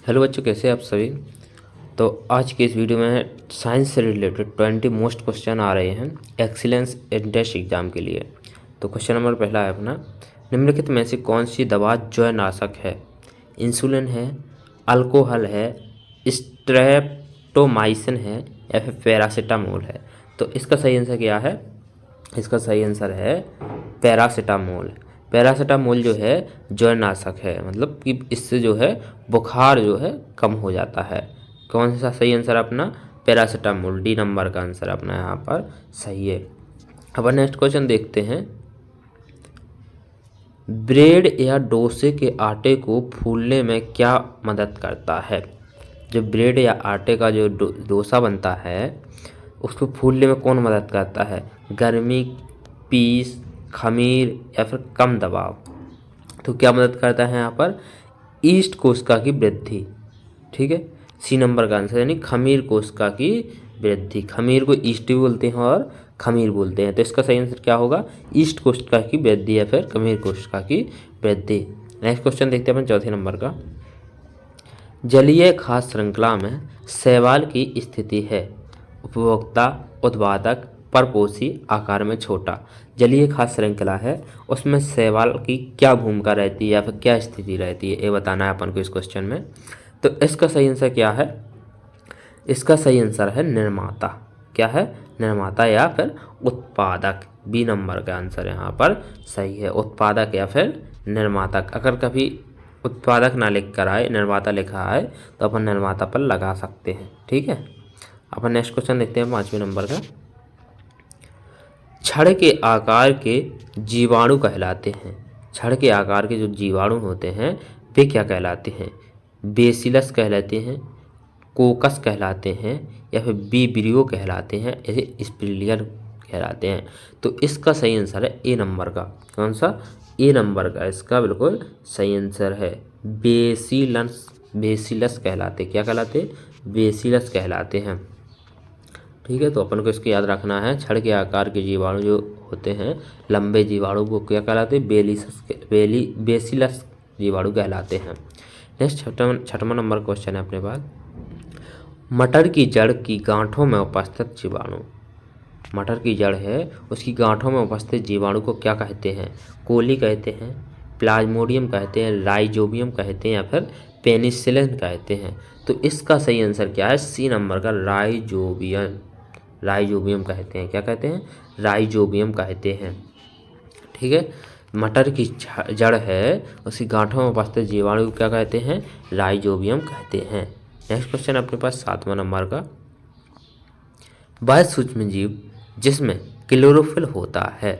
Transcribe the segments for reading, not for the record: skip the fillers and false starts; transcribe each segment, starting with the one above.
Hello बच्चों, कैसे हैं आप सभी। तो आज के इस वीडियो में साइंस से रिलेटेड 20 मोस्ट क्वेश्चन आ रहे हैं एक्सीलेंस इन टेस्ट एग्जाम के लिए। तो क्वेश्चन नंबर पहला है अपना, निम्नलिखित में से कौन सी दवा जौनाशक है। इंसुलिन है, अल्कोहल है, स्ट्रेप्टोमाइसिन है या फिर पैरासीटामोल है। तो इसका सही आंसर क्या है। इसका सही आंसर है पैरासीटामोल। पैरासीटामोल जो है जौनाशक है, मतलब कि इससे जो है बुखार जो है कम हो जाता है। कौन सा सही आंसर अपना, पैरासीटामोल। डी नंबर का आंसर अपना यहाँ पर सही है। अब नेक्स्ट क्वेश्चन देखते हैं। ब्रेड या डोसे के आटे को फूलने में क्या मदद करता है। जो ब्रेड या आटे का जो डोसा बनता है उसको फूलने में कौन मदद करता है। गर्मी, पीस, खमीर या फिर कम दबाव। तो क्या मदद करता है यहाँ पर, ईस्ट कोशिका की वृद्धि। ठीक है, सी नंबर का आंसर, यानी खमीर कोशिका की वृद्धि। खमीर को ईस्ट भी बोलते हैं और खमीर बोलते हैं। तो इसका सही आंसर क्या होगा, ईस्ट कोशिका की वृद्धि या फिर खमीर कोशिका की वृद्धि। नेक्स्ट क्वेश्चन देखते हैं अपन चौथे नंबर का। जलीय खाद्य श्रृंखला में शैवाल की स्थिति है। उपभोक्ता, उत्पादक, परपोषी, आकार में छोटा। जलीय खाद्य श्रृंखला है, उसमें शैवाल की क्या भूमिका रहती है या फिर क्या स्थिति रहती है, ये बताना है अपन को इस क्वेश्चन में। तो इसका सही आंसर क्या है, इसका सही आंसर है निर्माता। क्या है, निर्माता या फिर उत्पादक। बी नंबर का आंसर यहाँ पर सही है, उत्पादक या फिर निर्माता। अगर कभी उत्पादक ना लिख कर आए, निर्माता लिखा आए, तो अपन निर्माता पर लगा सकते हैं। ठीक है, अपन नेक्स्ट क्वेश्चन देखते हैं 5वें नंबर का। छड़ के आकार के जीवाणु कहलाते हैं। छड़ के आकार के जो जीवाणु होते हैं वे क्या कहलाते हैं। बेसिलस कहलाते हैं, कोकस कहलाते हैं या फिर बीब्रियो कहलाते हैं, ऐसे स्पिलियर कहलाते हैं। तो इसका सही आंसर है ए नंबर का। कौन सा, ए नंबर का इसका बिल्कुल सही आंसर है। बेसिलस, बेसिलस कहलाते, क्या कहलाते, बेसिलस कहलाते हैं। ठीक है, तो अपन को इसको याद रखना है। छड़ के आकार के जीवाणु जो होते हैं, लंबे जीवाणु, वो क्या कहलाते हैं, बेसिलस जीवाणु कहलाते हैं। नेक्स्ट छठवां नंबर क्वेश्चन है अपने पास। मटर की जड़ की गांठों में उपस्थित जीवाणु। मटर की जड़ है, उसकी गांठों में उपस्थित जीवाणु को क्या कहते हैं। कोली कहते हैं, प्लाज्मोडियम कहते हैं, राइजोबियम कहते हैं या फिर पेनिसिलिन कहते हैं। तो इसका सही आंसर क्या है, सी नंबर का, राइजोबियम। राइजोबियम कहते हैं, क्या कहते हैं, राइजोबियम कहते हैं। ठीक है, मटर की जड़ है, उसकी गांठों में उपस्थित जीवाणु को क्या कहते हैं, राइजोबियम कहते हैं। नेक्स्ट क्वेश्चन अपने पास 7वां नंबर का। वह सूक्ष्म जीव जिसमें क्लोरोफिल होता है।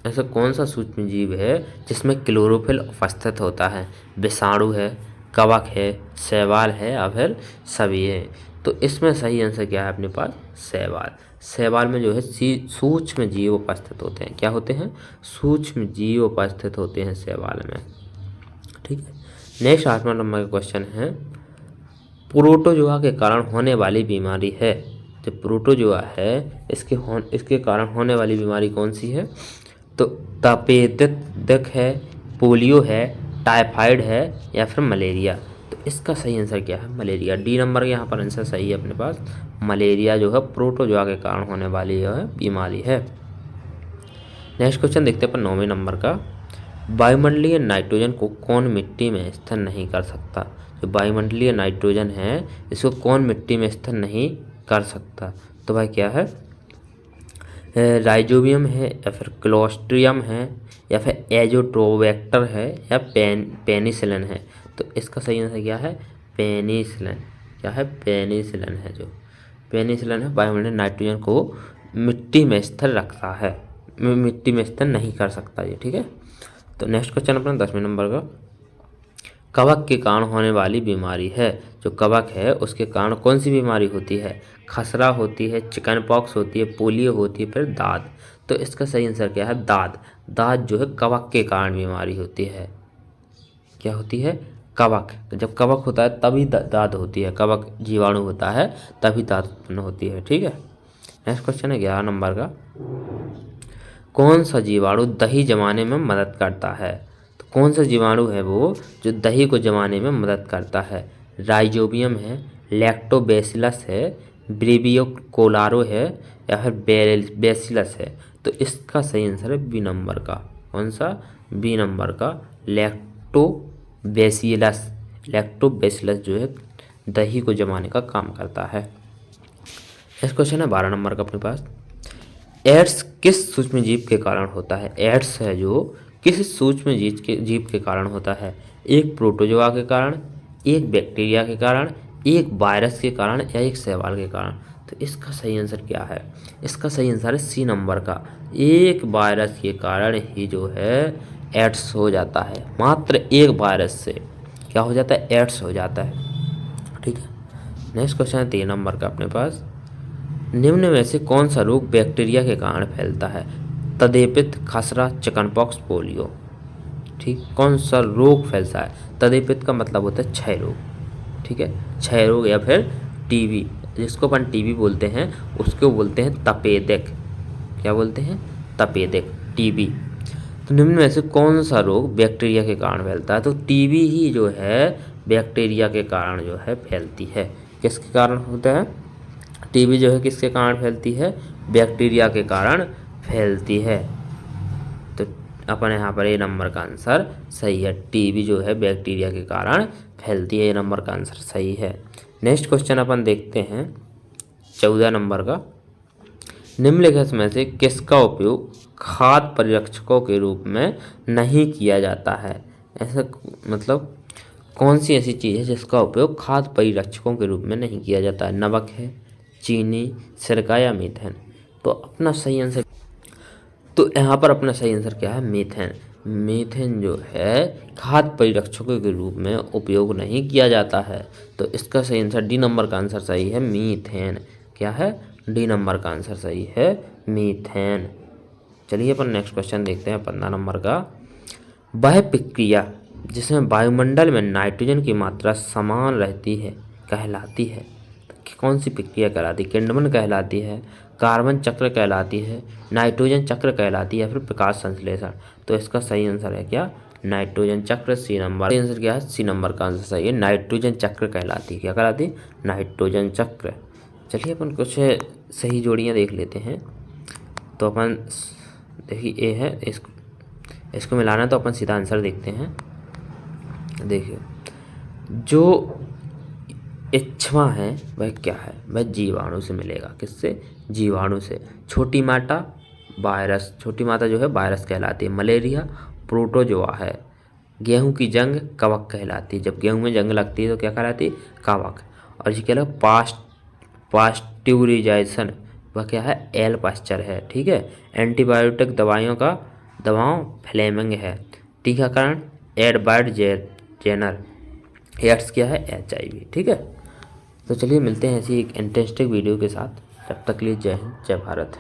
ऐसा कौन सा सूक्ष्म जीव है जिसमें क्लोरोफिल उपस्थित होता है। विषाणु है, कवक है, शैवाल है या फिर सभी है। तो इसमें सही आंसर क्या है अपने पास, शैवाल। शैवाल में जो है सूक्ष्म जीव उपस्थित होते हैं। क्या होते हैं, सूक्ष्म जीव उपस्थित होते हैं शैवाल में। ठीक है, नेक्स्ट 8वां नंबर का क्वेश्चन है। प्रोटोजोआ के कारण होने वाली बीमारी है। जो प्रोटोजोआ है इसके कारण होने वाली बीमारी कौन सी है। तो तपेदिक है, पोलियो है, टाइफाइड है या फिर मलेरिया। तो इसका सही आंसर क्या है, मलेरिया। डी नंबर का यहाँ पर आंसर सही है अपने पास। मलेरिया जो है प्रोटोजोआ के कारण होने वाली जो है बीमारी है। नेक्स्ट क्वेश्चन देखते हैं अपन 9वें नंबर का। वायुमंडलीय नाइट्रोजन को कौन मिट्टी में स्थिर नहीं कर सकता। जो वायुमंडलीय नाइट्रोजन है इसको कौन मिट्टी में स्थिर नहीं कर सकता। तो भाई क्या है, राइजोबियम है या फिर क्लोस्ट्रियम है या फिर एजोट्रोबैक्टर है या पेनिसिलिन है। तो इसका सही आंसर क्या है, पेनिसिलिन। क्या है, पेनिसिलिन है। जो पेनिसिलिन है वायुमंडलीय नाइट्रोजन को मिट्टी में स्थिर रखता है, मिट्टी में स्थिर नहीं कर सकता ये। ठीक है, तो नेक्स्ट क्वेश्चन अपना 10वें नंबर का। कवक के कारण होने वाली बीमारी है। जो कवक है उसके कारण कौन सी बीमारी होती है। खसरा होती है, चिकन पॉक्स होती है, पोलियो होती है, फिर दाद। तो इसका सही आंसर क्या है, दाद। दाद जो है कवक के कारण बीमारी होती है। क्या होती है, कवक। जब कवक होता है तभी दाद होती है, कवक जीवाणु होता है तभी दाद उत्पन्न होती है। ठीक है, नेक्स्ट क्वेश्चन है 11 नंबर का। कौन सा जीवाणु दही जमाने में मदद करता है। तो कौन सा जीवाणु है वो जो दही को जमाने में मदद करता है? राइजोबियम है, लैक्टोबैसिलस है, ब्रीवियो कोलारो है या फिर बैसिलस है। तो इसका सही आंसर है बी नंबर का। कौन सा? बी नंबर का लैक्टोबैसिलस। लैक्टोबैसिलस जो है दही को जमाने का काम करता है। नेक्स्ट क्वेश्चन है 12 नंबर का अपने पास। एड्स किस सूक्ष्म जीव के कारण होता है? एड्स है जो किस सूक्ष्म जीव के कारण होता है? एक प्रोटोजोआ के कारण, एक बैक्टीरिया के कारण, एक वायरस के कारण या एक शैवाल के कारण। तो इसका सही आंसर क्या है? इसका सही आंसर है सी नंबर का। एक वायरस के कारण ही जो है एड्स हो जाता है। मात्र एक वायरस से क्या हो जाता है? एड्स हो जाता है। ठीक है। नेक्स्ट क्वेश्चन है 3 नंबर का अपने पास। निम्न में से कौन सा रोग बैक्टीरिया के कारण फैलता है? तदेपित, खसरा, चिकनपॉक्स, पोलियो। ठीक, कौन सा रोग फैलता है? तदेपित का मतलब होता है क्षय रोग। ठीक है, क्षय रोग या फिर टीबी, जिसको अपन टीबी बोलते हैं उसको बोलते हैं तपेदिक। क्या बोलते हैं? तपेदिक, टीबी। तो निम्न में से कौन सा रोग बैक्टीरिया के कारण फैलता है? तो टीबी ही जो है बैक्टीरिया के कारण जो है फैलती है। किसके कारण होता है? टीबी जो है किसके कारण फैलती है? बैक्टीरिया के कारण फैलती है। तो अपन यहाँ पर ए नंबर का आंसर सही है। टीबी जो है बैक्टीरिया के कारण फैलती है। ए नंबर का आंसर सही है। नेक्स्ट क्वेश्चन अपन देखते हैं 14 नंबर का। निम्नलिखित में से किसका उपयोग खाद्य परिरक्षकों के रूप में नहीं किया जाता है? ऐसा मतलब कौन सी ऐसी चीज़ है जिसका उपयोग खाद्य परिरक्षकों के रूप में नहीं किया जाता है? नमक है, चीनी, सिरका या मीथेन। तो अपना सही आंसर, तो यहाँ पर अपना सही आंसर क्या है? मीथेन। मीथेन जो है खाद्य परिरक्षकों के रूप में उपयोग नहीं किया जाता है। तो इसका सही आंसर डी नंबर का आंसर सही है, मीथेन। क्या है? डी नंबर का आंसर सही है, मीथेन। चलिए अपन नेक्स्ट क्वेश्चन देखते हैं 15 नंबर का। वह प्रक्रिया जिसमें वायुमंडल में नाइट्रोजन की मात्रा समान रहती है कहलाती है? कौन सी प्रक्रिया कहलाती है? किण्वन कहलाती है, कार्बन चक्र कहलाती है, नाइट्रोजन चक्र कहलाती है या फिर प्रकाश संश्लेषण। तो इसका सही आंसर है क्या? नाइट्रोजन चक्र। सी नंबर आंसर क्या है? सी नंबर का आंसर सही है, नाइट्रोजन चक्र कहलाती है। क्या कहलाती है? नाइट्रोजन चक्र। चलिए अपन कुछ सही जोड़ियाँ देख लेते हैं। तो अपन देखिए ए है, इसको मिलाना है तो अपन सीधा आंसर देखते हैं। देखिए जो इच्छमा है वह क्या है? वह जीवाणु से मिलेगा। किससे? जीवाणु से। छोटी माता वायरस, छोटी माता जो है वायरस कहलाती है। मलेरिया प्रोटोजोआ है। गेहूं की जंग कवक कहलाती है। जब गेहूं में जंग लगती है तो क्या कहलाती है? कवक। और ये क्या है? पास्ट्यूरिजाइजेशन, वह क्या है? एल पास्चर है। ठीक है। एंटीबायोटिक दवाओं फ्लेमिंग है। टीकाकरण एडवर्ड जेनर। एड्स क्या है? HIV। ठीक है। तो चलिए मिलते हैं ऐसी एक इंटरेस्टिंग वीडियो के साथ। तब तक के लिए जय हिंद, जय भारत।